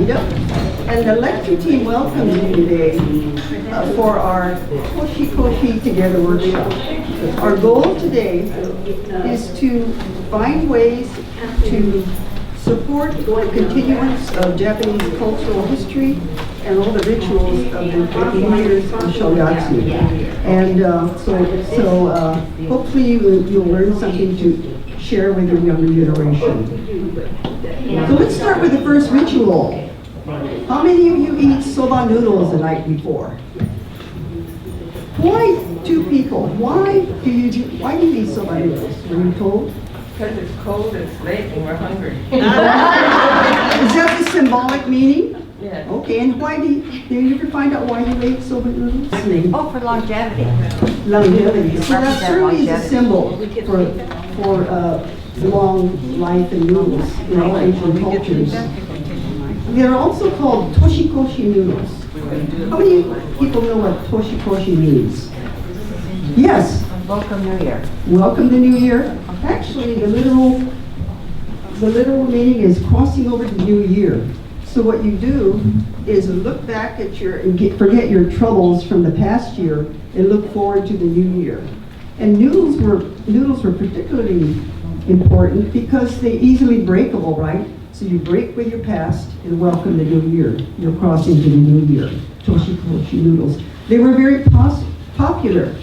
Yep. And the lecture team welcomes you today for our TOSHIKOSHI Together workshop. Our goal today is to find ways to support the continuance of Japanese cultural history and all the rituals of the New Year's Oshogatsu. And so hopefully you'll learn something to share with your younger generation. So let's start with the first ritual. How many of you eat soba noodles the night before? Why 2 people? Why do you eat soba noodles? Were you told? Because it's cold, it's late, and we're hungry. Is that the symbolic meaning? Yeah. Okay, and why did you ever find out why you ate soba noodles? Oh, for longevity. Longevity. So that certainly is a symbol for long life and noodles in all Asian cultures. They're also called toshikoshi noodles. How many people know what toshikoshi means? Yes. Welcome New Year. Welcome to New Year. Actually, the literal meaning is crossing over to New Year. So what you do is look back at forget your troubles from the past year and look forward to the new year. And noodles were particularly important because they're easily breakable, right? So you break with your past and welcome the new year. You're crossing to the new year. Toshikoshi noodles. They were very popular,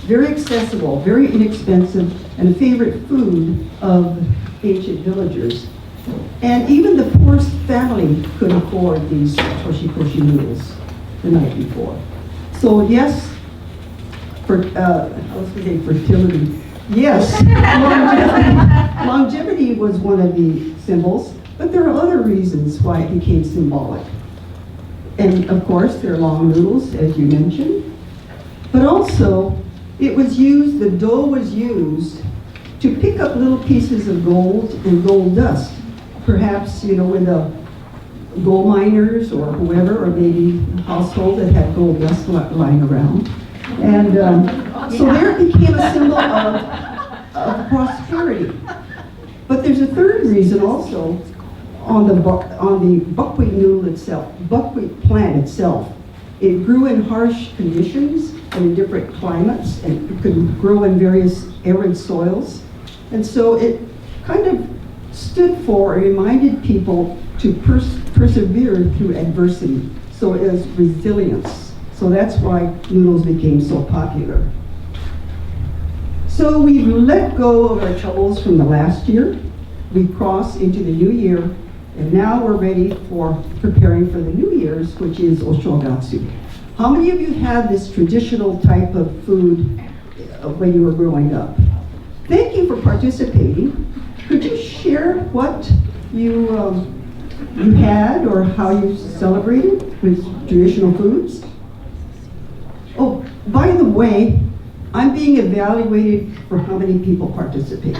very accessible, very inexpensive, and a favorite food of ancient villagers. And even the poorest family could afford these toshikoshi noodles the night before. So yes, I was going to say fertility. Yes, longevity was one of the symbols, but there are other reasons why it became symbolic. And of course, there are long noodles, as you mentioned, but also the dough was used to pick up little pieces of gold and gold dust. Perhaps, when the gold miners or whoever, or maybe a household that had gold dust lying around. And so there it became a symbol of prosperity. But there's a third reason also on the buckwheat noodle itself, buckwheat plant itself. It grew in harsh conditions and in different climates, and it could grow in various arid soils. And so it kind of stood for, or reminded people to persevere through adversity. So it was resilience. So that's why noodles became so popular. So we've let go of our troubles from the last year. We crossed into the new year, and now we're ready for preparing for the New Year's, which is Oshogatsu. How many of you had this traditional type of food when you were growing up? Thank you for participating. Could you share what you had or how you celebrated with traditional foods? Oh, by the way, I'm being evaluated for how many people participate.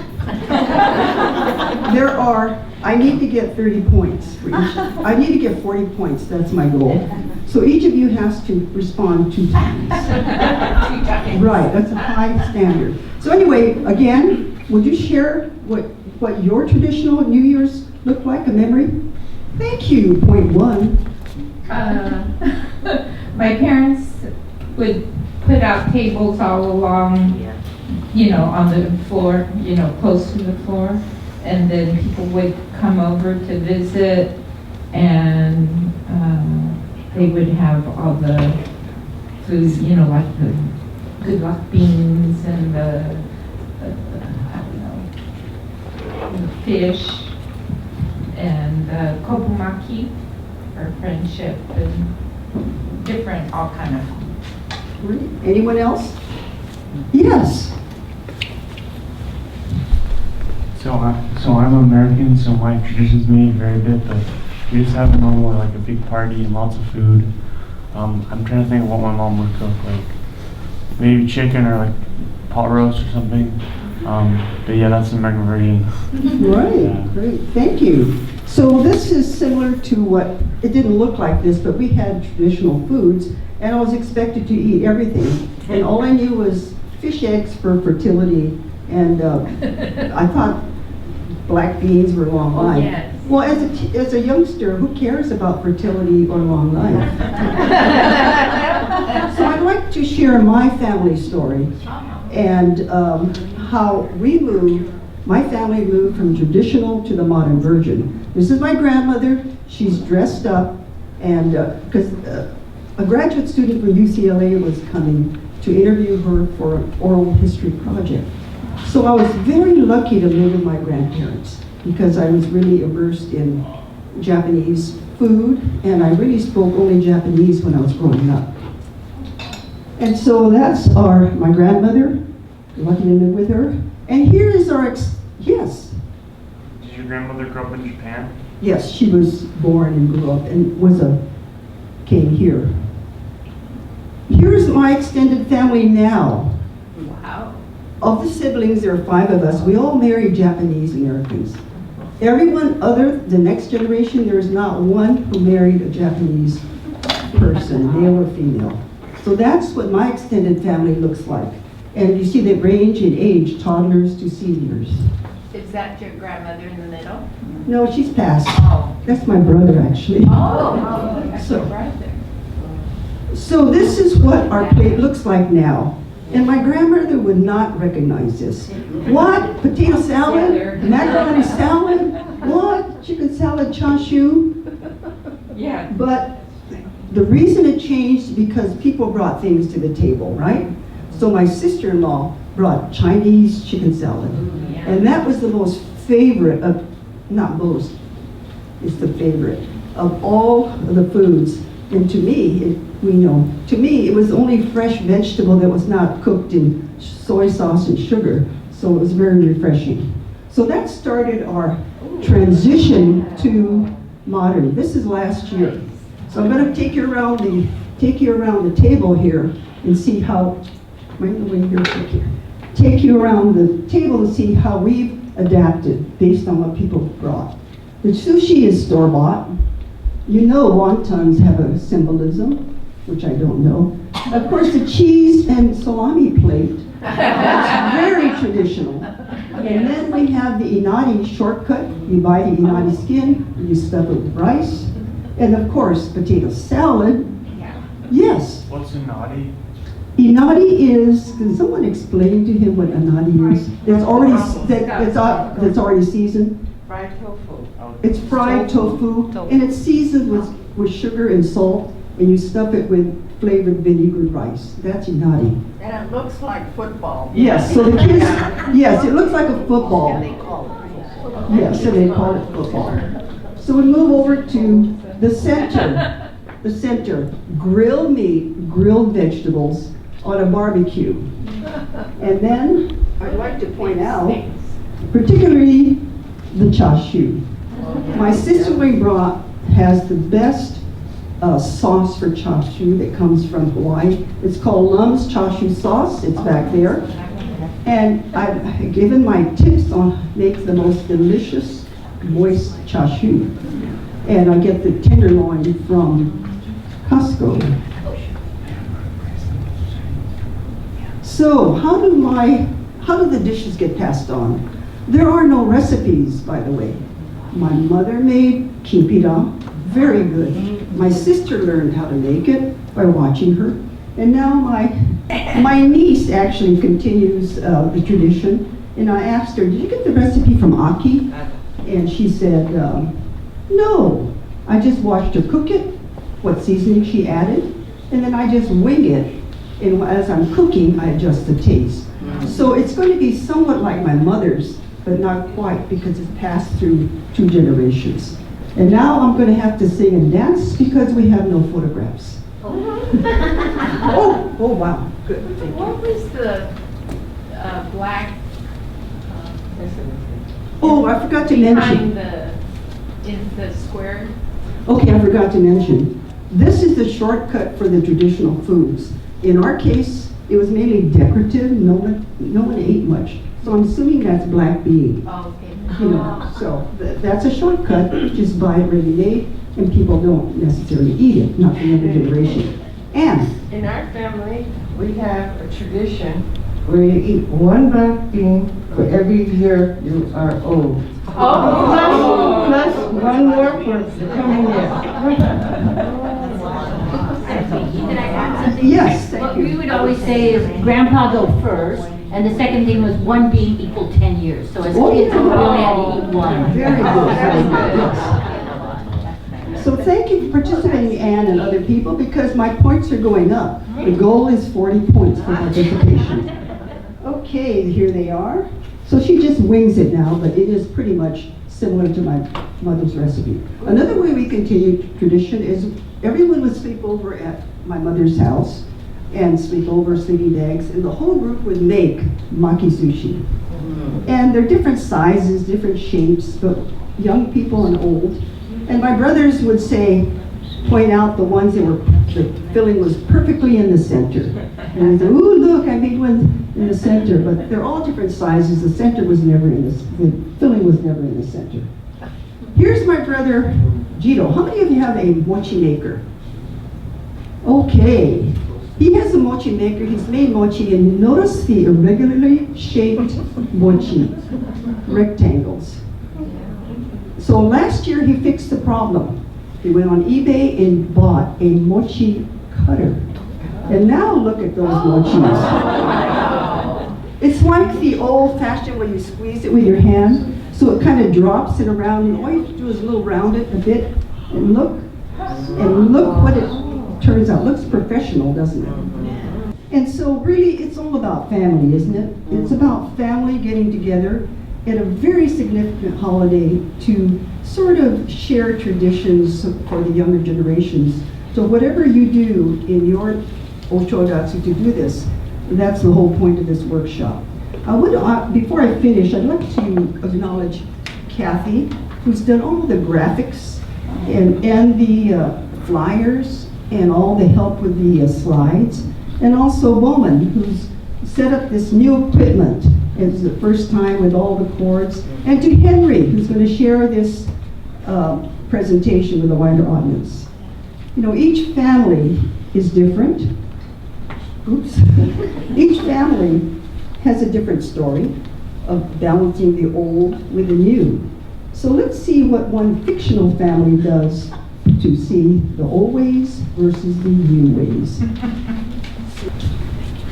I need to get 30 points for each. I need to get 40 points, that's my goal. So each of you has to respond 2 times. Right, that's a high standard. So anyway, again, would you share what your traditional New Year's looked like, a memory? Thank you, point 1. My parents would put out tables all along, on the floor, close to the floor. And then people would come over to visit, and they would have all the foods, like the good luck beans and the fish and kobumaki for friendship and different, all kind of. Anyone else? Yes. So I'm American, so my traditions may vary a bit, but we just have a normal, like a big party and lots of food. I'm trying to think of what my mom would cook, like maybe chicken or like pot roast or something. But yeah, that's the American version. Right, Yeah. Great, thank you. So this is similar to what, it didn't look like this, but we had traditional foods, and I was expected to eat everything. And all I knew was fish eggs for fertility, and I thought black beans were long Oh, life. yes. Well, as a youngster, who cares about fertility or long life? So I'd like to share my family story and how we moved. My family moved from traditional to the modern version. This is my grandmother. She's dressed up, and because a graduate student from UCLA was coming to interview her for an oral history project. So I was very lucky to live with my grandparents because I was really immersed in Japanese food, and I really spoke only Japanese when I was growing up. And so that's my grandmother, lucky to live with her. And here is our, yes. Did your grandmother grow up in Japan? Yes, she was born and grew up and came here. Here's my extended family now. Wow. Of the siblings, there are 5 of us. We all married Japanese Americans. Everyone other, the next generation, there is not one who married a Japanese person, male or female. So that's what my extended family looks like. And you see they range in age, toddlers to seniors. Is that your grandmother in the middle? No, she's passed. Oh. That's my brother, actually. Oh, that's So- your brother. So this is what our plate looks like now. And my grandmother would not recognize this. What? Potato salad? Macaroni salad? What? Chicken salad chashu? Yeah. But the reason it changed because people brought things to the table, right? So my sister-in-law brought Chinese chicken salad. And that was the most favorite of, not most, it's the favorite of all of the foods. And to me, to me, it was the only fresh vegetable that was not cooked in soy sauce and sugar. So it was very refreshing. So that started our transition to modern. This is last year. So I'm going to take you around the table here and see how, take you around the table to see how we've adapted based on what people brought. The sushi is store-bought. You know wontons have a symbolism, which I don't know. Of course, the cheese and salami plate, that's very traditional. And then we have the inari shortcut. You buy the inari skin, you stuff it with rice. And of course, potato salad. Yes. What's inari? Inari is, can someone explain to him what inari is? It's already, that's already seasoned. Fried tofu. It's fried tofu, and it's seasoned with sugar and salt, and you stuff it with flavored vinegar rice. That's inari. And it looks like football. Yes, so the kids, yes, it looks like a football. And they call it. Yes, so they call it football. So we move over to the center. The center, grilled meat, grilled vegetables on a barbecue. And then I'd like to point out, particularly the chashu. My sister-in-law brought has the best sauce for chashu that comes from Hawaii. It's called Lum's Chashu Sauce. It's back there. And I've given my tips on make the most delicious moist chashu. And I get the tenderloin from Costco. So how do the dishes get passed on? There are no recipes, by the way. My mother made kimpira, very good. My sister learned how to make it by watching her. And now my niece actually continues the tradition. And I asked her, did you get the recipe from Aki? And she said, no. I just watched her cook it, what seasoning she added, and then I just wing it. And as I'm cooking, I adjust the taste. So it's going to be somewhat like my mother's, but not quite because it's passed through 2 generations. And now I'm going to have to sing and dance because we have no photographs. Oh, wow, good. Thank you. What was the black? Oh, I forgot to Behind mention. in the square? Okay, I forgot to mention. This is the shortcut for the traditional foods. In our case, it was mainly decorative. No one ate much. So I'm assuming that's black bean. Oh, okay. You know, so that's a shortcut. Just buy it ready-made, and people don't necessarily eat it, not the younger generation. And in our family, we have a tradition where you eat one black bean for every year you are old. Plus one more for coming there. Yes, thank What you. we would always say is grandpa go first, and the second thing was one bean equal 10 years. So as Oh, kids, we yeah. really had to eat one. Very good, very good, yes. So thank you for participating, Anne and other people, because my points are going up. The goal is 40 points for participation. Okay, here they are. So she just wings it now, but it is pretty much similar to my mother's recipe. Another way we continue tradition is everyone would sleep over at my mother's house and sleep over sleeping bags, and the whole group would make maki sushi. And they're different sizes, different shapes, but young people and old. And my brothers would say, point out the ones that were, the filling was perfectly in the center. And they say, ooh, look, I made one in the center, but they're all different sizes. The center was never in the filling was never in the center. Here's my brother, Jito. How many of you have a mochi maker? Okay. He has a mochi maker. He's made mochi, and notice the irregularly shaped mochi, rectangles. So last year he fixed the problem. He went on eBay and bought a mochi cutter. And now look at those mochis. It's like the old-fashioned where you squeeze it with your hand, so it kind of drops it around, and all you have to do is a little round it a bit, and look what it turns out. Looks professional, doesn't it? And so really, it's all about family, isn't it? It's about family getting together at a very significant holiday to sort of share traditions for the younger generations. So whatever you do in your Oshogatsu to do this, that's the whole point of this workshop. Before I finish, I'd like to acknowledge Kathy, who's done all the graphics and the flyers and all the help with the slides, and also Bowman, who's set up this new equipment. It's the first time with all the cords, and to Henry, who's going to share this presentation with a wider audience. You know, each family is different. Oops. Each family has a different story of balancing the old with the new. So let's see what one fictional family does to see the old ways versus the new ways.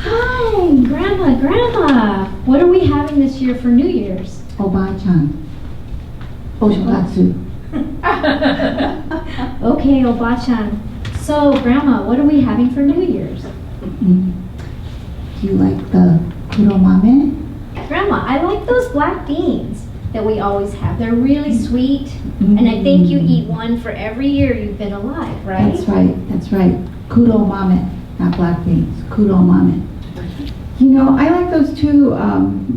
Hi, Grandma. What are we having this year for New Year's? Obachan. Oshogatsu. Okay, Obachan. So, Grandma, what are we having for New Year's? Do you like the kuromame? Grandma, I like those black beans that we always have. They're really sweet, and I think you eat one for every year you've been alive, right? That's right. Kuromame, not black beans. Kuromame. You know, I like those too,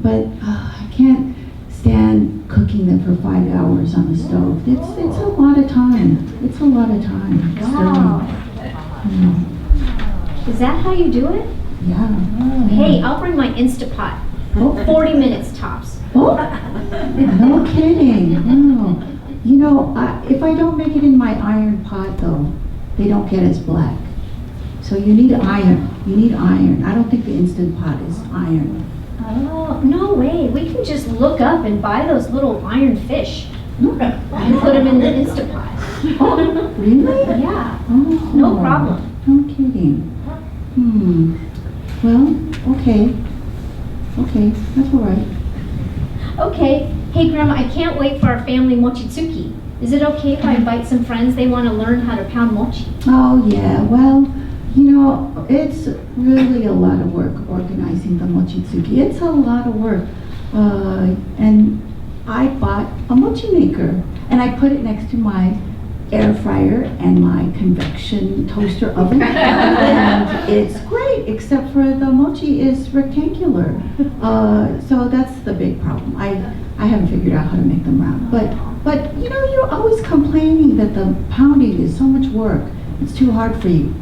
but I can't stand cooking them for 5 hours on the stove. It's a lot of time. It's a lot of time. Wow. Is that how you do it? Yeah. Hey, I'll bring my Instapot. 40 minutes tops. Oh, no kidding. No. You know, if I don't make it in my iron pot, though, they don't get as black. So you need iron. You need iron. I don't think the Instant Pot is iron. Oh, no way. We can just look up and buy those little iron fish and put them in the Instapot. Oh, really? Yeah, Oh, no problem. No kidding. Well, okay. Okay, that's all right. Okay. Hey, Grandma, I can't wait for our family mochitsuki. Is it okay if I invite some friends? They want to learn how to pound mochi. Oh, yeah. Well, you know, it's really a lot of work organizing the mochitsuki. It's a lot of work. And I bought a mochi maker, and I put it next to my air fryer and my convection toaster oven. And it's great, except for the mochi is rectangular. So that's the big problem. I haven't figured out how to make them round. But you know, you're always complaining that the pounding is so much work. It's too hard for you.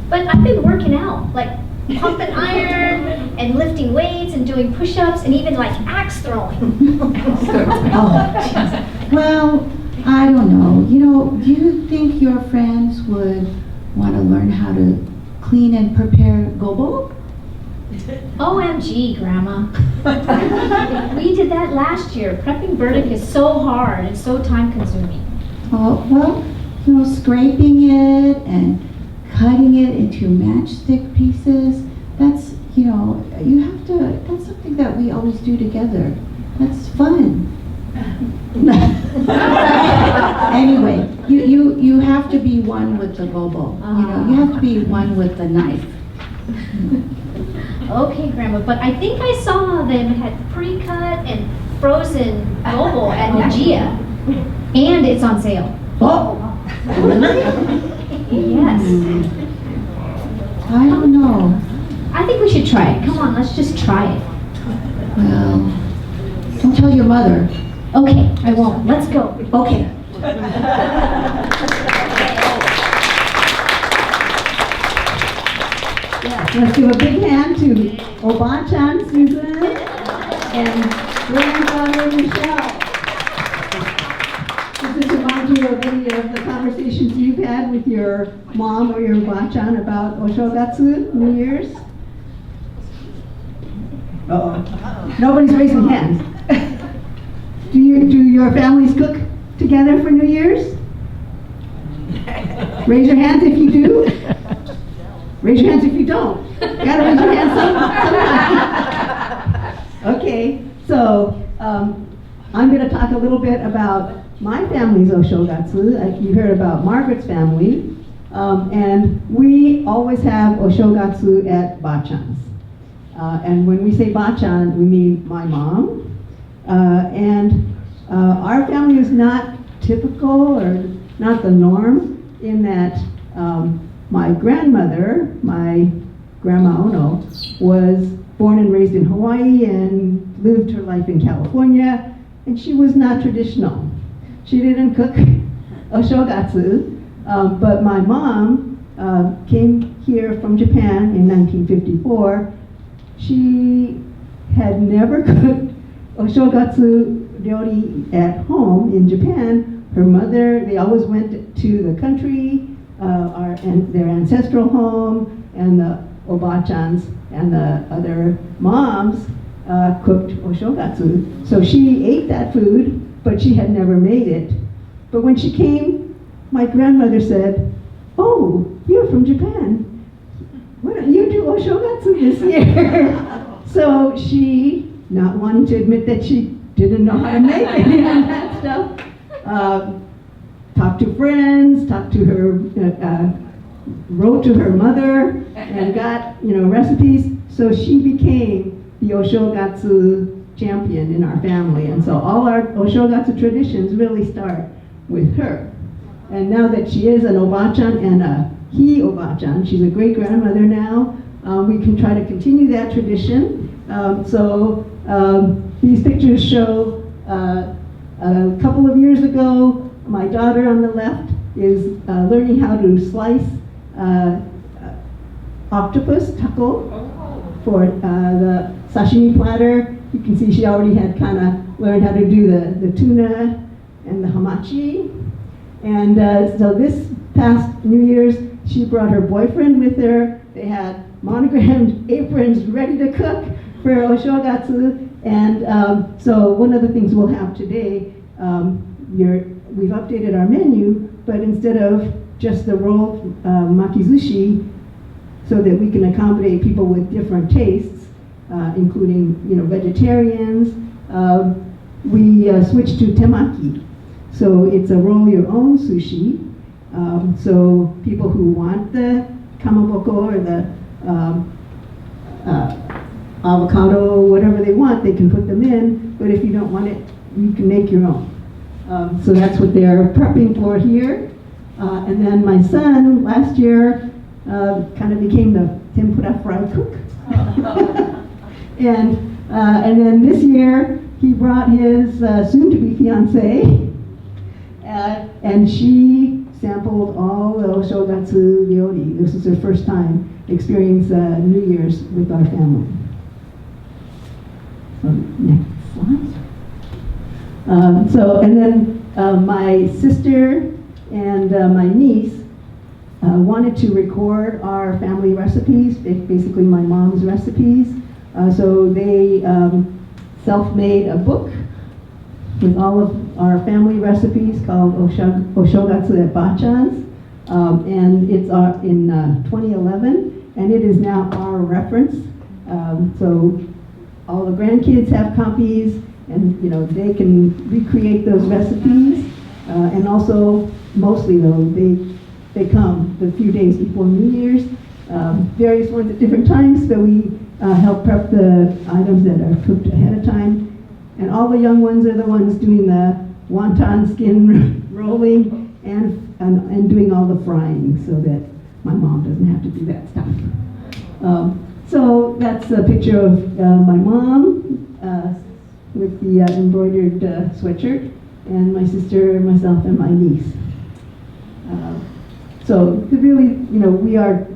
But I've been working out, like pumping iron and lifting weights and doing push-ups and even like axe throwing. Oh, geez. Well, I don't know. You know, do you think your friends would want to learn how to clean and prepare gobo? OMG, Grandma. We did that last year. Prepping burdock is so hard and so time consuming. Oh, well, you know, scraping it and cutting it into matchstick pieces, that's, you know, you have to, that's something that we always do together. That's fun. Anyway, you have to be one with the gobo. You know, you have to be one with the knife. Okay, Grandma, but I think I saw them had pre-cut and frozen gobo at Nigeria. And it's on sale. Oh, Yes. I don't know. I think we should try it. Come on, let's just try it. Well, don't tell your mother. Okay, I won't. Let's go. Okay. Yes, let's give a big hand to Obachan, Susan, and grandfather Michele. Does this remind you of any of the conversations you've had with your mom or your Obachan about Oshogatsu, New Year's? Uh-oh. Nobody's raising hands. Do your families cook together for New Year's? Raise your hands if you do. Raise your hands if you don't. Gotta raise your hands sometime. Okay, so I'm gonna talk a little bit about my family's Oshogatsu. You heard about Margaret's family. And we always have Oshogatsu at Bachan's. And when we say Bachan, we mean my mom. Our family is not typical or not the norm in that my grandmother, my Grandma Ono, was born and raised in Hawaii and lived her life in California, and she was not traditional. She didn't cook Oshogatsu, but my mom came here from Japan in 1954. She had never cooked Oshogatsu ryori at home in Japan. Her mother, they always went to the country, their ancestral home, and the Obachans and the other moms cooked Oshogatsu. So she ate that food, but she had never made it. But when she came, my grandmother said, "Oh, you're from Japan. Why don't you do Oshogatsu this year?" So she, not wanting to admit that she didn't know how to make any of that stuff, talked to friends, talked to her, wrote to her mother, and got recipes. So she became the Oshogatsu champion in our family, and so all our Oshogatsu traditions really start with her. And now that she is an Obachan and a Hi-Obachan, she's a great grandmother now, we can try to continue that tradition. These pictures show a couple of years ago, my daughter on the left is learning how to slice octopus, taco, for the sashimi platter. You can see she already had kind of learned how to do the tuna and the hamachi. And so this past New Year's, she brought her boyfriend with her. They had monogrammed aprons ready to cook for Oshogatsu. And so one of the things we'll have today, we've updated our menu, but instead of just the rolled makizushi, so that we can accommodate people with different tastes, including vegetarians, we switched to temaki. So it's a roll your own sushi. So people who want the kamaboko or the avocado, whatever they want, they can put them in. But if you don't want it, you can make your own. So that's what they're prepping for here. And then my son last year kind of became the tempura fry cook. And then this year he brought his soon-to-be fiancée, and she sampled all the Oshogatsu ryori. This is her first time experience New Year's with our family. So next slide. And then my sister and my niece wanted to record our family recipes, basically my mom's recipes. So they self-made a book with all of our family recipes called Oshogatsu-at and it's in 2011, and it is now our reference. So all the grandkids have copies, and they can recreate those recipes. And also, mostly though, they come the few days before New Year's, various ones at different times, so we help prep the items that are cooked ahead of time. And all the young ones are the ones doing the wonton skin rolling and doing all the frying, so that my mom doesn't have to do that stuff. So that's a picture of my mom with the embroidered sweatshirt, and my sister, myself, and my niece. So really, we are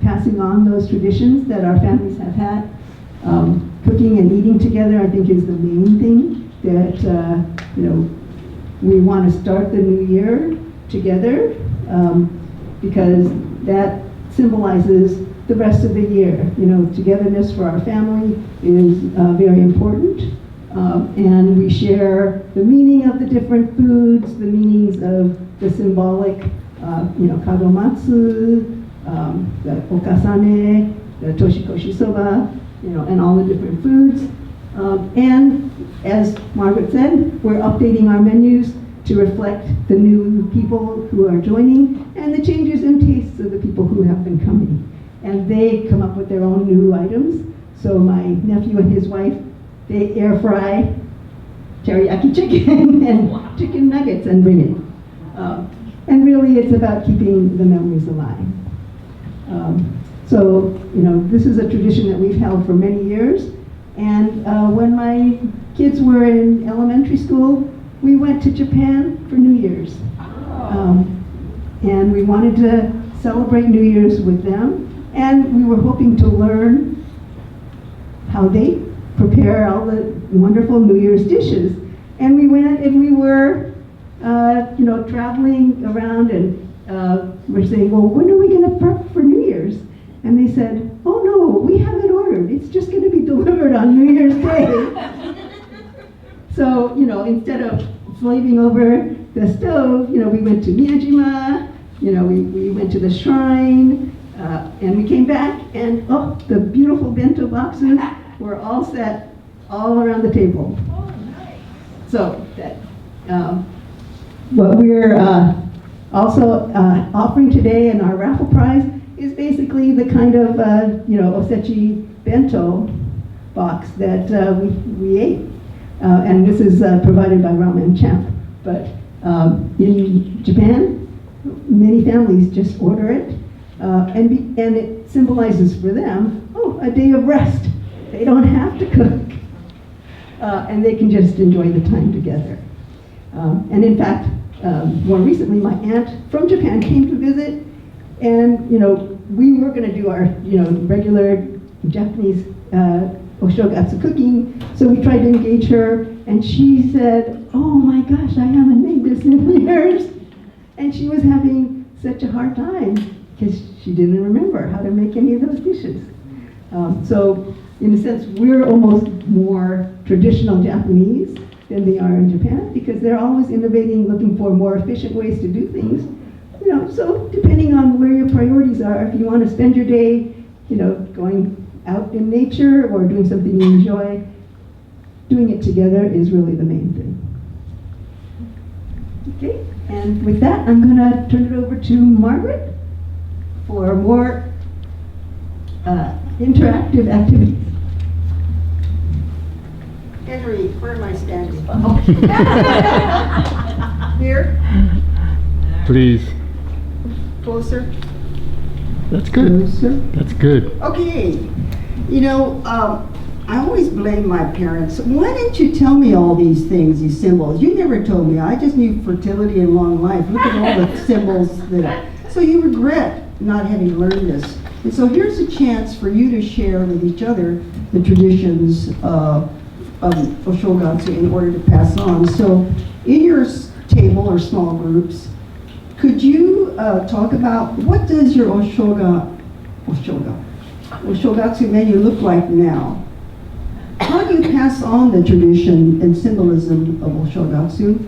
passing on those traditions that our families have had. Cooking and eating together, I think, is the main thing that we want to start the new year together, because that symbolizes the rest of the year. Togetherness for our family is very important, and we share the meaning of the different foods, the meanings of the symbolic, kadomatsu, the okasane, the toshikoshi soba, and all the different foods. And as Margaret said, we're updating our menus to reflect the new people who are joining and the changes in tastes of the people who have been coming. And they come up with their own new items. So my nephew and his wife, they air fry teriyaki chicken and chicken nuggets and bring it. And really it's about keeping the memories alive. So, this is a tradition that we've held for many years. And when my kids were in elementary school, we went to Japan for New Year's. And we wanted to celebrate New Year's with them. And we were hoping to learn how they prepare all the wonderful New Year's dishes. And we went and we were, traveling around, and we're saying, well, when are we going to prep for New Year's? And they said, oh no, we have it ordered. It's just going to be delivered on New Year's Day. So, instead of slaving over the stove, we went to Miyajima, we went to the shrine, and we came back, and the beautiful bento boxes were all set all around the table. Oh, nice. So, that, what we're also offering today in our raffle prize is basically the kind of, osechi bento box that we ate. And this is provided by Ramen Champ. But in Japan, many families just order it, and it symbolizes for them, a day of rest. They don't have to cook, and they can just enjoy the time together. And in fact, more recently, my aunt from Japan came to visit, and we were going to do our regular Japanese Oshogatsu cooking, so we tried to engage her, and she said, oh my gosh, I haven't made this in years. And she was having such a hard time because she didn't remember how to make any of those dishes. So in a sense, we're almost more traditional Japanese than they are in Japan, because they're always innovating, looking for more efficient ways to do things. So depending on where your priorities are, if you want to spend your day, going out in nature or doing something you enjoy, doing it together is really the main thing. Okay, and with that, I'm going to turn it over to Margaret for more interactive activities. Henry, where am I standing? Here? Please. Closer? That's good. Closer? That's good. Okay. I always blame my parents. Why didn't you tell me all these things, these symbols? You never told me. I just knew fertility and long life. Look at all the symbols so you regret not having learned this. And so here's a chance for you to share with each other the traditions of Oshogatsu in order to pass on. So in your table or small groups, could you talk about what does your Oshogatsu menu look like now? How do you pass on the tradition and symbolism of Oshogatsu?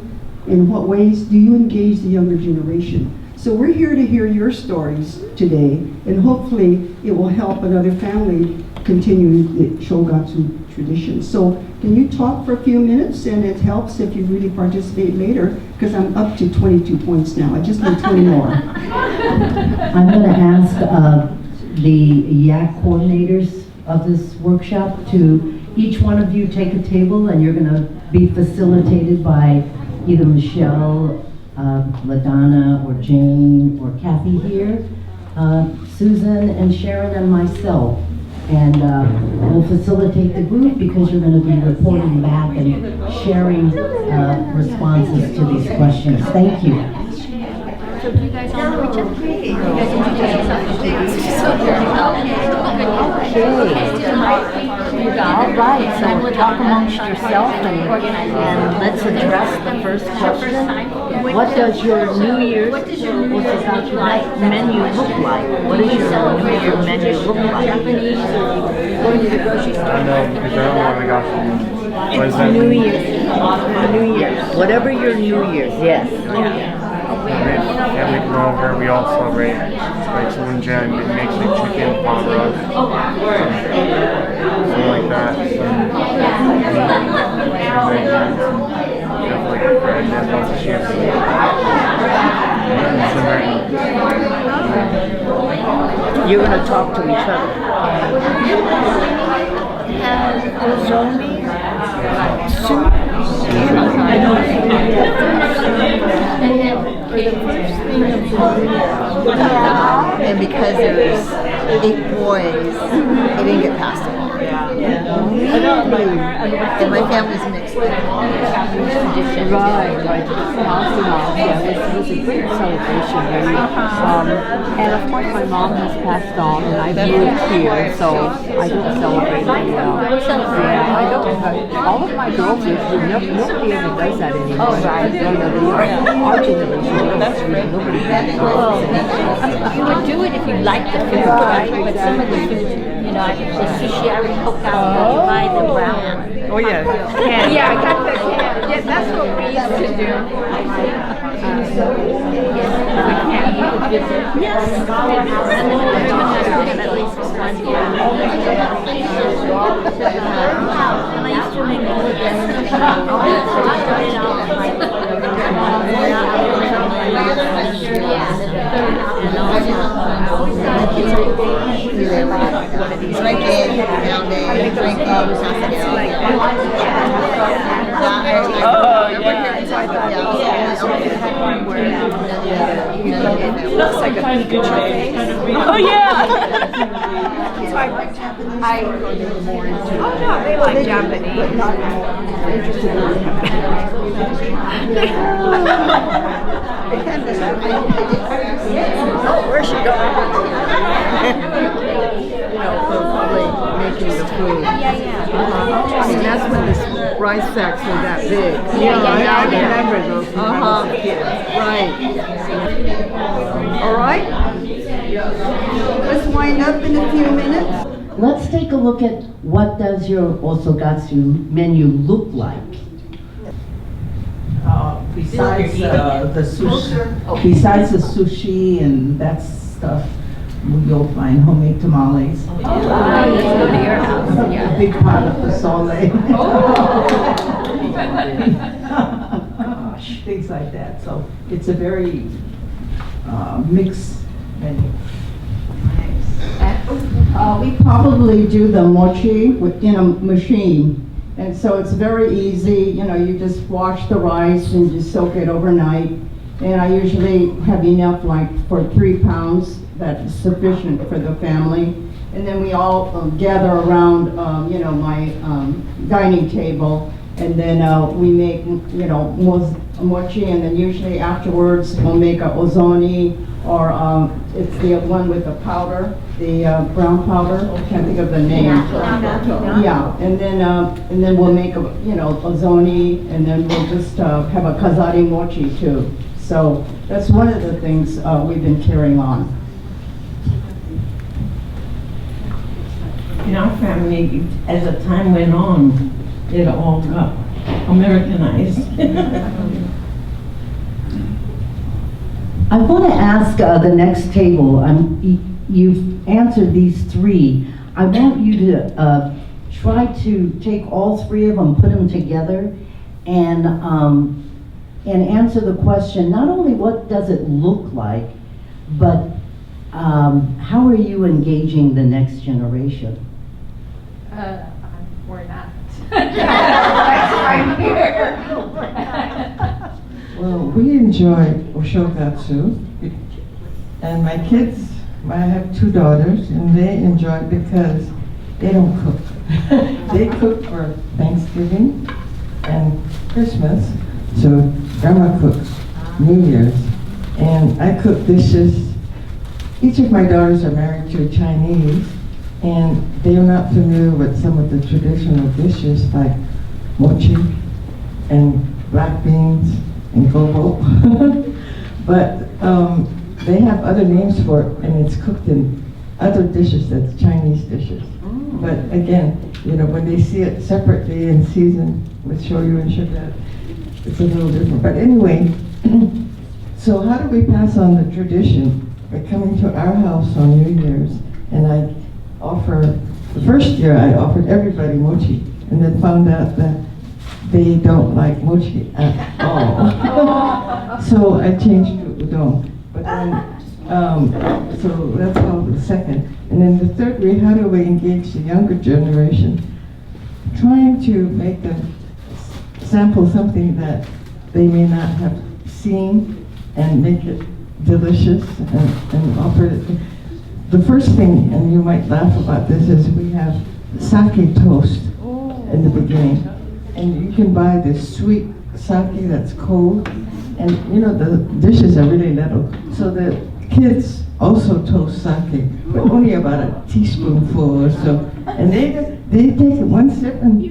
In what ways do you engage the younger generation? So we're here to hear your stories today, and hopefully it will help another family continue the Shogatsu tradition. So can you talk for a few minutes, and it helps if you really participate later, because I'm up to 22 points now. I just need 20 more. I'm going to ask the YAC coordinators of this workshop to each one of you take a table, and you're going to be facilitated by either Michele, LaDonna, or Jane, or Kathy here, Susan and Sharon and myself. And we'll facilitate the group because you're going to be reporting back and sharing responses to these questions. Thank you. So do you guys all know each other? You guys introduce All right, so talk amongst yourself and let's address the first question. What does your New Year's menu look like? What does your New Year's menu look like? Japanese or going to the grocery store? I know, because I don't know what I got from you. What is that? New Year's. New Year's. Whatever your New Year's, yes. Yeah, we come over, we all celebrate. Like someone Jen makes like chicken parmesan, something like that. Like bread and lots of chips. You're going to talk to each other. And because there's 8 boys, it didn't get passed along. And my family's mixed. Right. Yeah, it was a great celebration, really. And of course, my mom has passed on, and I moved here, so I don't celebrate it anymore. Yeah, I don't. All of my girls used to. Nobody ever does that anymore. Oh, right. Our generation, that's right. Nobody does. You would do it if you liked the food, right? But some of the food, you know, the sushi I would cook out, you buy the brown. Oh, yeah. Yeah, I got the can. Yeah, that's what we used to do. Yes. And then at least one and I used to make all of this. Drinking, pounding, drinking, nothing else. It looks like a good trade. Oh, yeah. So I like Japanese. Oh, no, they like Japanese. Oh, where's she going? For probably making the food. And that's when the rice sacks were that big. I remember those when I was a kid. Right. All right? Let's wind up in a few minutes. Let's take a look at what does your Oshogatsu menu look like. Besides the sushi and that stuff, you'll find homemade tamales. Let's go to your house. A big pot of pozole. Gosh, things like that. So it's a very mixed menu. We probably do the mochi in a machine. And so it's very easy, you know, you just wash the rice and you soak it overnight. And I usually have enough like for 3 pounds, that's sufficient for the family. And then we all gather around, you know, my dining table. And then we make, you know, mochi, and then usually afterwards we'll make a ozoni, or it's the one with the powder, the brown powder. I can't think of the name. Yeah, and then we'll make a, you know, ozoni, and then we'll just have a kazari mochi too. So that's one of the things we've been carrying on. In our family, as the time went on, it all got Americanized. I want to ask the next table, you've answered these three. I want you to try to take all three of them, put them together, and answer the question, not only what does it look like, but how are you engaging the next generation? We're not. That's why I'm here. Well, we enjoy Oshogatsu, and my kids, I have 2 daughters, and they enjoy it because they don't cook. They cook for Thanksgiving and Christmas, so Grandma cooks New Year's, and I cook dishes. Each of my daughters are married to a Chinese, and they are not familiar with some of the traditional dishes like mochi and black beans and gobo. But they have other names for it, and it's cooked in other dishes that's Chinese dishes. But again, when they see it separately and seasoned with shoyu and sugar, it's a little different. But anyway, so how do we pass on the tradition? By coming to our house on New Year's, and I offer, the first year I offered everybody mochi, and then found out that they don't like mochi at all. So I changed to udon. But then, so that's called the second. And then the third way, how do we engage the younger generation? Trying to make them sample something that they may not have seen and make it delicious and offer it. The first thing, and you might laugh about this, is we have sake toast in the beginning. And you can buy this sweet sake that's cold. And the dishes are really little. So the kids also toast sake, but only about a teaspoonful or so. And they take it one sip and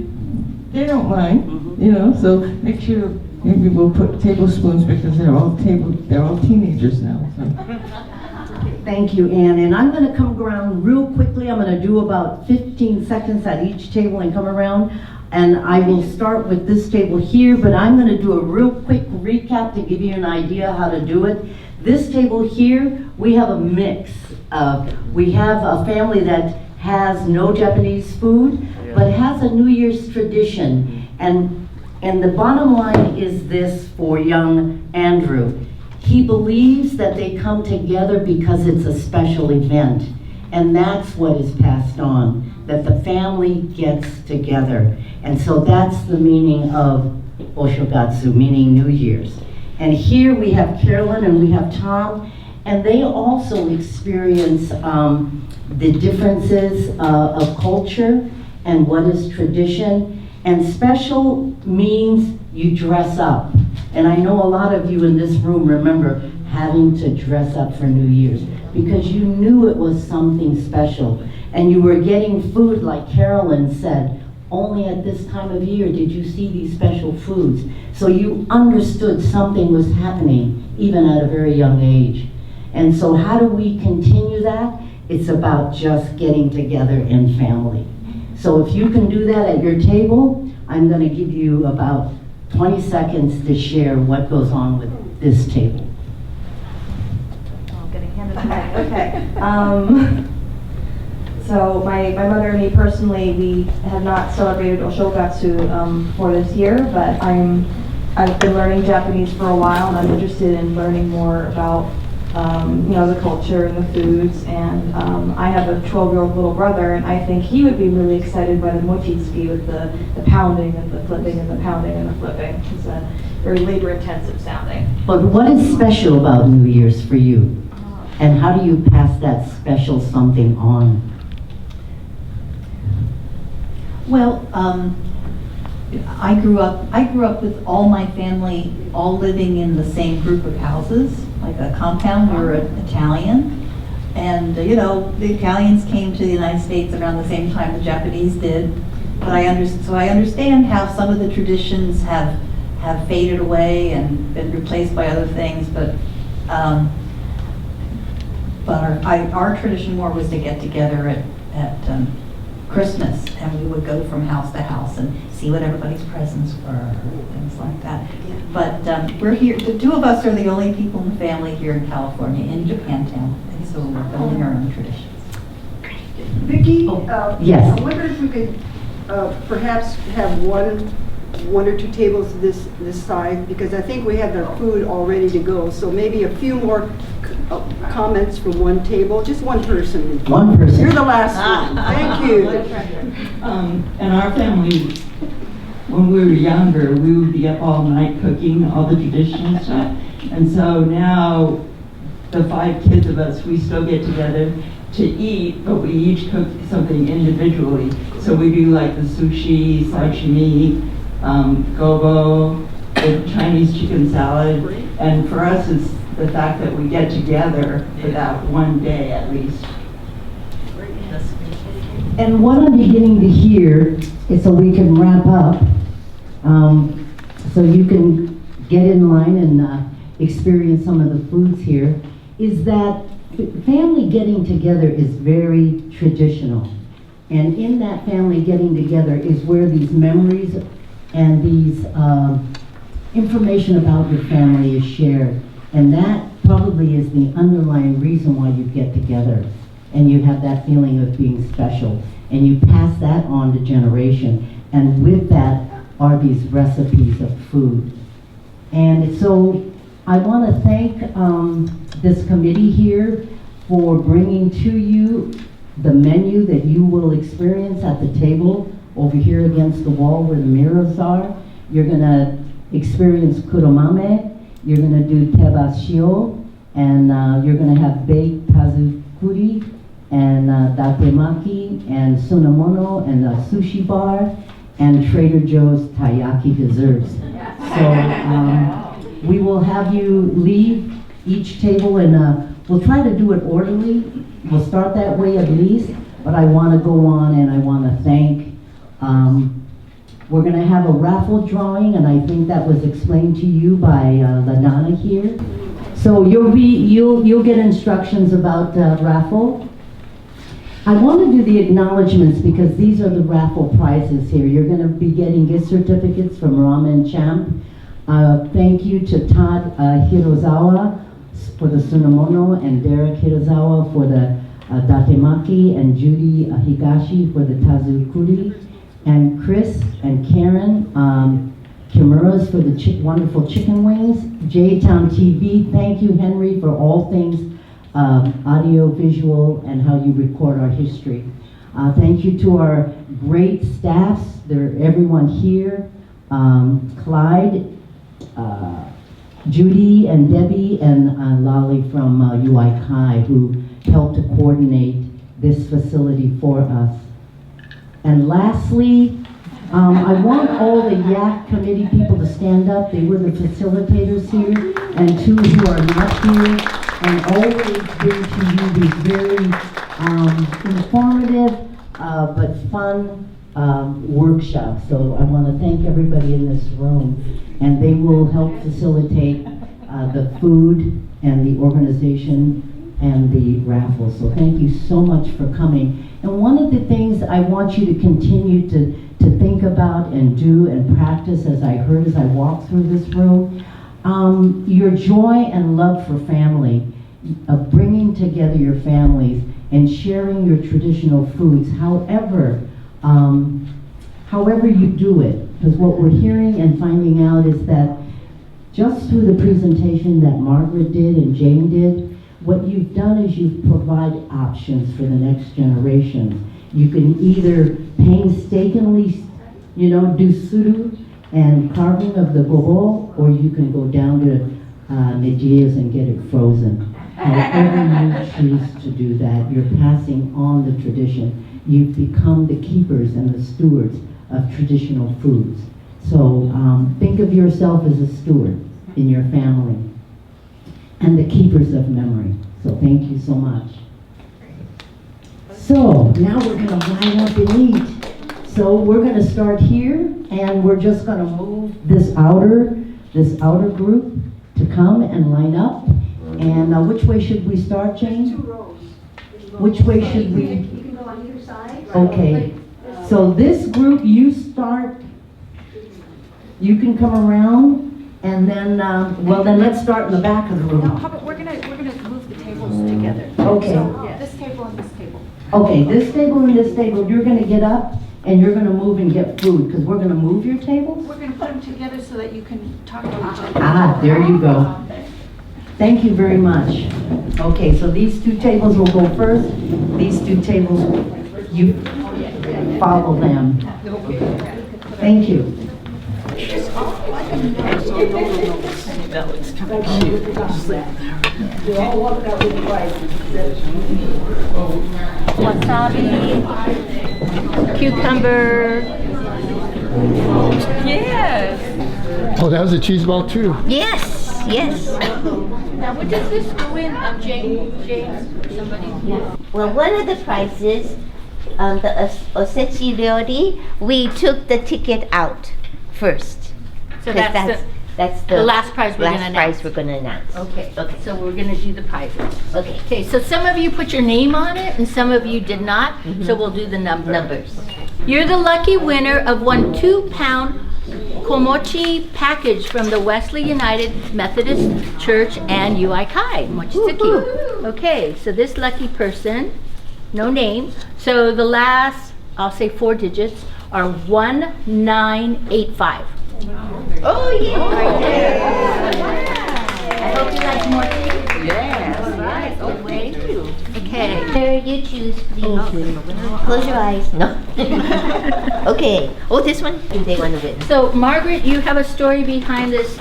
they don't mind, so make sure maybe we'll put tablespoons because they're all teenagers now. So. Thank you, Ann. And I'm going to come around real quickly. I'm going to do about 15 seconds at each table and come around. And I will start with this table here, but I'm going to do a real quick recap to give you an idea how to do it. This table here, we have a mix. We have a family that has no Japanese food, but has a New Year's tradition. And the bottom line is this for young Andrew. He believes that they come together because it's a special event. And that's what is passed on, that the family gets together. And so that's the meaning of Oshogatsu, meaning New Year's. And here we have Carolyn and we have Tom, and they also experience the differences of culture and what is tradition. And special means you dress up. And I know a lot of you in this room remember having to dress up for New Year's because you knew it was something special. And you were getting food, like Carolyn said, only at this time of year did you see these special foods. So you understood something was happening, even at a very young age. And so how do we continue that? It's about just getting together in family. So if you can do that at your table, I'm going to give you about 20 seconds to share what goes on with this table. I'm getting handed to me. Okay. So my mother and me personally, we have not celebrated Oshogatsu for this year, but I've been learning Japanese for a while, and I'm interested in learning more about the culture and the foods. And I have a 12-year-old little brother, and I think he would be really excited by the mochitsuki with the pounding and the flipping and the pounding and the flipping. It's a very labor-intensive sounding. But what is special about New Year's for you? And how do you pass that special something on? Well, I grew up with all my family all living in the same group of houses, like a compound. We were Italian, and the Italians came to the United States around the same time the Japanese did. But I understand how some of the traditions have have faded away and been replaced by other things, but our tradition more was to get together at Christmas, and we would go from house to house and see what everybody's presents were, things like that. But we're here, the two of us are the only people in the family here in California, in Japantown, and so we're building our own traditions. Vickie, yes. I wonder if we could perhaps have one or two tables this side, because I think we have the food all ready to go. So maybe a few more comments from one table, just one person. One person. You're the last one. Thank you. In our family, when we were younger, we would be up all night cooking all the traditional stuff. And so now, the 5 kids of us, we still get together to eat, but we each cook something individually. So we do like the sushi, sashimi, gobo, the Chinese chicken salad. And for us, it's the fact that we get together for that one day at least. And what I'm beginning to hear is, so we can wrap up, so you can get in line and experience some of the foods here, is that family getting together is very traditional. And in that family getting together is where these memories and these information about your family is shared. And that probably is the underlying reason why you get together. And you have that feeling of being special. And you pass that on to generation. And with that are these recipes of food. And so I want to thank this committee here for bringing to you the menu that you will experience at the table over here against the wall where the mirrors are. You're going to experience kuromame, you're going to do tebashio, and you're going to have baked kazukuri, and datemaki, and sunamono, and a sushi bar, and Trader Joe's taiyaki desserts. So we will have you leave each table, and we'll try to do it orderly. We'll start that way at least, but I want to go on and I want to thank. We're going to have a raffle drawing, and I think that was explained to you by LaDonna here. So you'll get instructions about raffle. I want to do the acknowledgments because these are the raffle prizes here. You're going to be getting gift certificates from Ramen Champ. Thank you to Todd Hirozawa for the sunamono, and Derek Hirozawa for the datemaki, and Judy Higashi for the tazukuri, and Chris and Karen Kimura's for the wonderful chicken wings. J-Town TV, thank you, Henry, for all things audio, visual, and how you record our history. Thank you to our great staffs. They're everyone here. Clyde, Judy and Debbie and Lolly from UI Kai, who helped to coordinate this facility for us. And lastly, I want all the YAC committee people to stand up. They were the facilitators here, and 2 who are not here, and always bring to you these very informative but fun workshops. So I want to thank everybody in this room, and they will help facilitate the food and the organization and the raffle. So thank you so much for coming. And one of the things I want you to continue to think about and do and practice, as I heard as I walked through this room, your joy and love for family, of bringing together your families and sharing your traditional foods, however you do it. Because what we're hearing and finding out is that just through the presentation that Margaret did and Jane did, what you've done is you've provided options for the next generation. You can either painstakingly, do suru and carving of the gobo, or you can go down to Nijia's and get it frozen. However you choose to do that, you're passing on the tradition. You've become the keepers and the stewards of traditional foods. So think of yourself as a steward in your family and the keepers of memory. So thank you so much. So now we're going to line up and eat. So we're gonna start here, and we're just gonna move this outer group to come and line up. And which way should we start, Jane? 2 rows. Which way should we? You can go on either side. Okay, so this group, you start, you can come around, and then, well, then let's start in the back of the No, room. how about, we're gonna move the tables together. Okay. So, this table and this table. Okay, this table and this table, you're gonna get up, and you're gonna move and get food, because we're gonna move your tables? We're gonna put them together so that you can talk to each other. Ah, there you go. Thank you very much. Okay, so these 2 tables will go first. These 2 tables, you follow them. Thank you. That looks kind of cute. Wasabi, cucumber. Yes. Oh, that was a cheese ball too. Yes, yes. Now, what does this go in, James, somebody? Well, one of the prizes, the osechi ryori, we took the ticket out first. So 'Cause that's the last prize we're gonna last announce. prize we're gonna announce. Okay, so we're gonna do the prizes. Okay, so some of you put your name on it and some of you did not, so we'll do the numbers. You're the lucky winner of 1 2-pound komochi package from the Wesley United Methodist Church and Uikai, Mochitsuki. Okay, so this lucky person, no name, so the last, I'll say 4 digits, are 1985. Oh, yeah. Right there. I hope you like more tea. Yes. Right. Oh, thank you. Okay. There you choose, please. Close your eyes. No. Okay. Oh, this one? Do they want to win? So, Margaret, you have a story behind this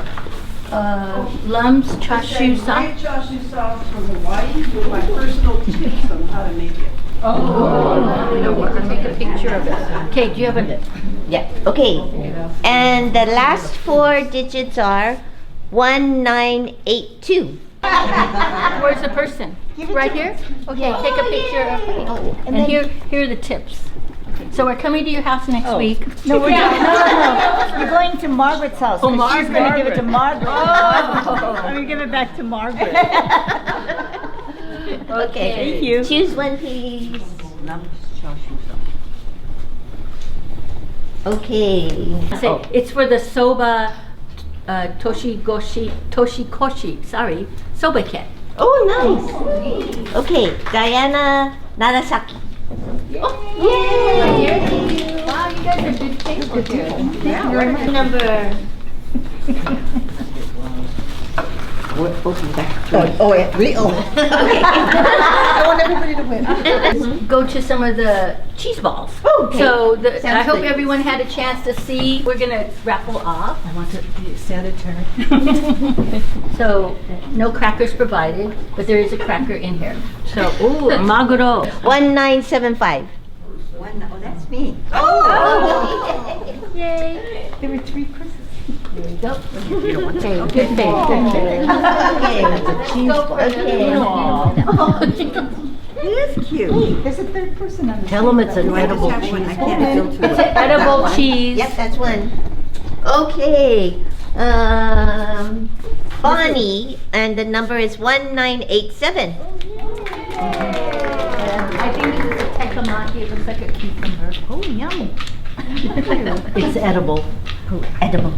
Lum's chashu sauce? White chashu sauce from Hawaii with my personal tips on how to make it. No, we're gonna make a picture of it. Okay, do you have a? Yeah. Okay. And the last 4 digits are 1982. Where's the person? Right here? Okay, take a picture of it. And here are the tips. So we're coming to your house next week. No, we're not. No. You're going to Margaret's house. Oh, and she's going to give it to Margaret. Oh. I'm going to give it back to Margaret. Okay. Thank you. Choose one, please. Okay. Say, it's for the soba, toshikoshi, soba ken. Oh, nice. Okay, Diana Narasaki. Wow, you guys are good people here. Thank you very much. Number. I want everybody to win. Go to some of the cheese balls. Okay. So I Sounds hope good. everyone had a chance to see. We're gonna raffle off. I want to be sanitary. So no crackers provided, but there is a cracker in here. So, ooh, maguro. 1975. Oh, that's me. Yay. There were 3 persons. There you go. Okay, good thing, good thing. Okay, that's a cheese ball. Okay. It is cute. There's a 3rd person on the Tell them it's an edible cheese. I can't filter It's an edible cheese. Yep, that's one. Okay. Bonnie, and the number is 1987. I think this is a tekamaki. It looks like a cucumber. Oh, yum. It's edible. Edible.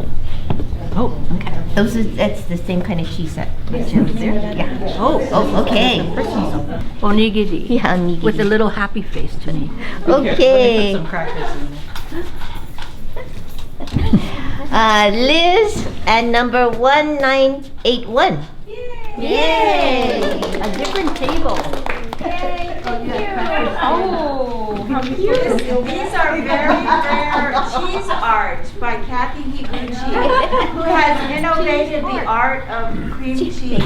Oh, okay. That's the same kind of cheese that Michele is there. Yeah. Oh, Okay. Onigiri. Yeah, onigiri. With a little happy face to me. Okay. Liz and number 1981. Yay! A different table. Yay! Oh, how cute. These are very rare cheese art by Kathy Higuchi, who has innovated the art of cream cheese. We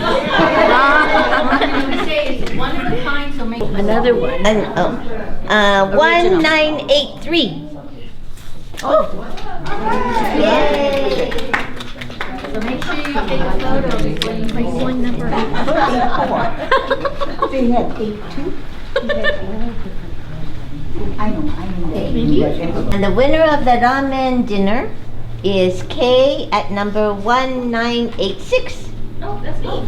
say it's one of a kind, so make another one. 1983. Oh. Yay! So make sure you take a photo before you place one number. They had 82. And the winner of the ramen dinner is K at number 1986. Oh, that's me.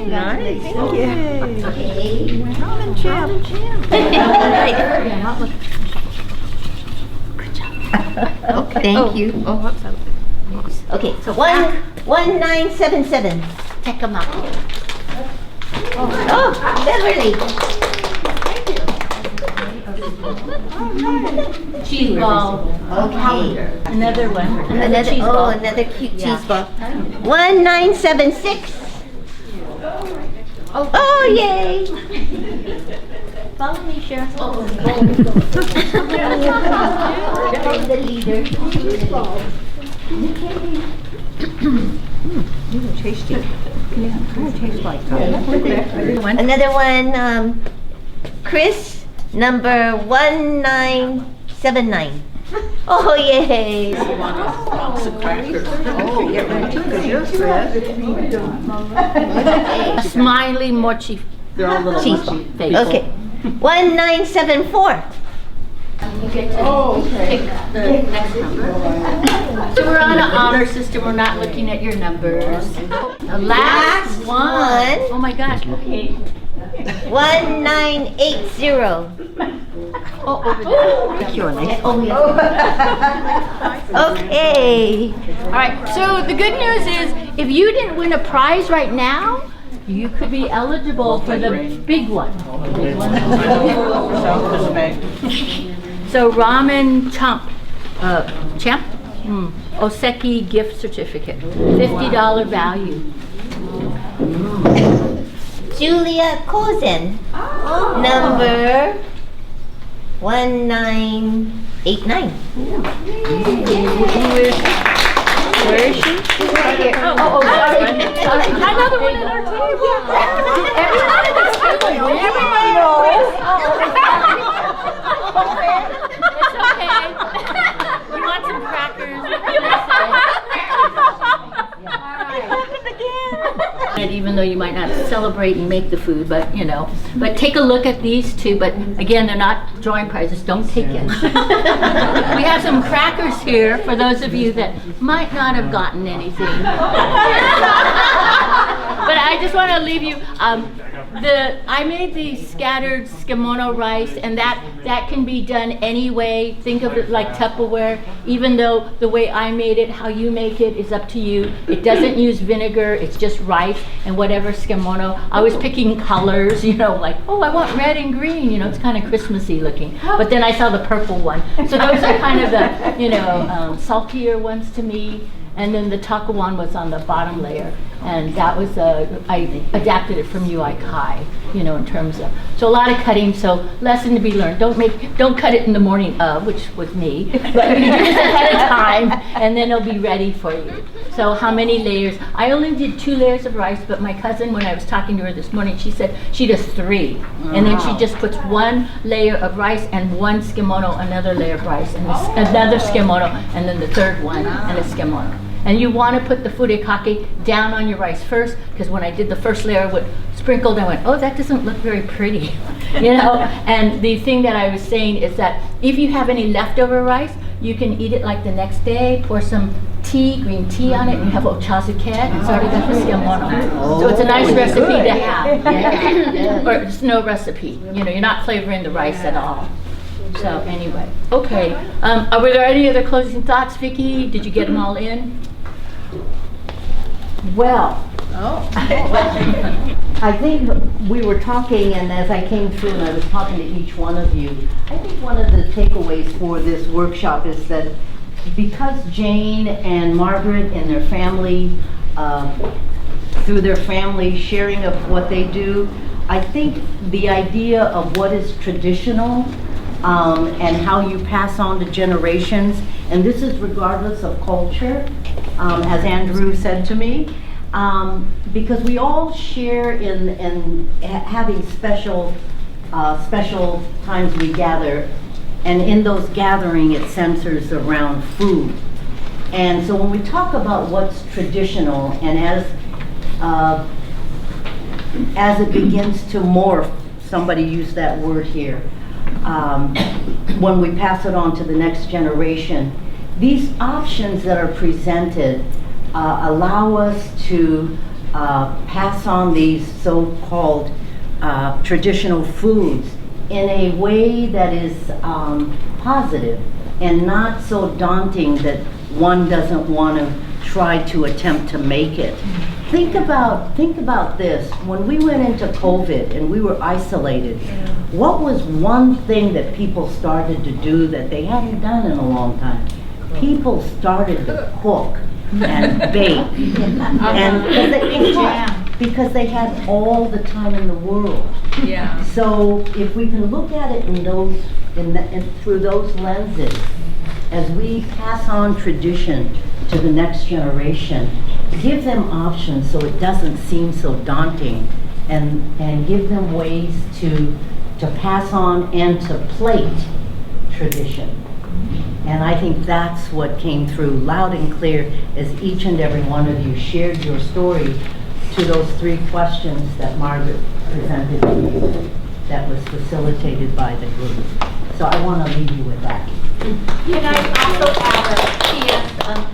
Nice. Thank you. Ramen champ. Okay. Thank you. Okay, so 1977. Tekamaki. Oh, Beverly. Cheese ball. Okay. Another one. Another cheese ball. another cute cheese ball. 1976. Oh, yay! Follow me, Sharon. The leader. Tasty. Tastes like Another one, Chris, number 1979. Oh, yay! A smiley mochi. They're all little Cheese mochi. Okay. 1974. Oh, okay. Pick the next number. So we're on an honor system. We're not looking at your numbers. The last one. Oh my gosh. Okay. 1980. Oh, over there. Q&A. Oh, yeah. Okay. All right. So the good news is, if you didn't win a prize right now, you could be eligible for the big one. So ramen champ, Oseki gift certificate, $50 value. Julia Kozen, number 1989. Where is she? Right here. Oh, sorry. Another one at our table. Everybody knows. It's okay. You want some crackers? Even though you might not celebrate and make the food, but you know. But take a look at these two. But again, they're not drawing prizes. Don't take it. We have some crackers here for those of you that might not have gotten anything. But I just want to leave you. I made the scattered skimono rice, and that can be done any way. Think of it like Tupperware. Even though the way I made it, how you make it is up to you. It doesn't use vinegar. It's just rice and whatever skimono. I was picking colors, you know, like, oh, I want red and green. You know, it's kind of Christmassy looking. But then I saw the purple one. So those are kind of the, you know, saltier ones to me. And then the takawan was on the bottom layer, and that was I adapted it from Ui Kai, you know, in terms of, so a lot of cutting. So lesson to be learned: don't cut it in the morning of, which was me, but you do this ahead of time, and then it'll be ready for you. So how many layers? I only did 2 layers of rice, but my cousin, when I was talking to her this morning, she said she does 3, and then she just puts 1 layer of rice and 1 skimono, another layer of rice, and another skimono, and then the 3rd one and a skimono. And you want to put the furikake down on your rice first, because when I did the first layer with sprinkled, I went, oh, that doesn't look very pretty, you know? And the thing that I was saying is that if you have any leftover rice, you can eat it like the next day, pour some tea, green tea on it, and you have Oshogatsu-at, it's already got the skimono. So it's a nice recipe to have. Or it's no recipe, you know, you're not flavoring the rice at all. So anyway, okay. Were there any other closing thoughts, Vickie? Did you get them all in? Well, I think we were talking, and as I came through and I was talking to each one of you, I think one of the takeaways for this workshop is that because Jane and Margaret and their family, through their family sharing of what they do, I think the idea of what is traditional and how you pass on to generations, and this is regardless of culture, as Andrew said to me, because we all share in having special times we gather, and in those gathering it centers around food. And so when we talk about what's traditional, and as as it begins to morph, somebody used that word here, when we pass it on to the next generation, these options that are presented allow us to pass on these so-called traditional foods in a way that is positive and not so daunting that one doesn't want to try to attempt to make it. Think about this. When we went into COVID and we were isolated, what was one thing that people started to do that they hadn't done in a long time? People started to cook and bake, and because they had all the time in the world. Yeah. So if we can look at it through those lenses, as we pass on tradition to the next generation, give them options so it doesn't seem so daunting, and give them ways to pass on and to plate tradition. And I think that's what came through loud and clear as each and every one of you shared your story to those 3 questions that Margaret presented to you, that was facilitated by the group. So I want to leave you with that. Can I also add a PS?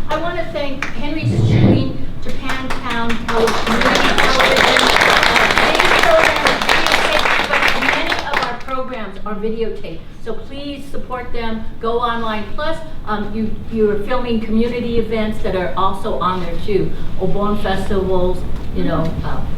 I want to thank Henry Street, Japantown Community Television. These programs videotaped, but many of our programs are videotaped. So please support them. Go online. Plus, you're filming community events that are also on there too. Obon festivals,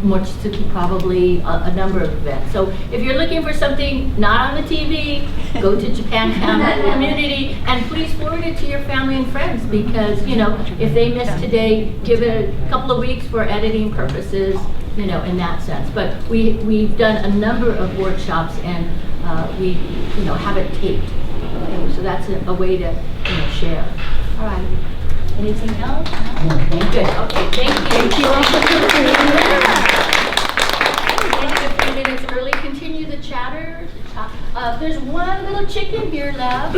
Mochitsuki probably, a number of events. So if you're looking for something not on the TV, go to Japantown Community, and please forward it to your family and friends, because, if they miss today, give it a couple of weeks for editing purposes, in that sense. But we've done a number of workshops, and we, have it taped. Okay, so that's a way to, share. All right. Anything else? No, thank you. Good. Okay, thank you. Thank you all for coming. Ended a few minutes early. Continue the chatter. There's one little chicken here left.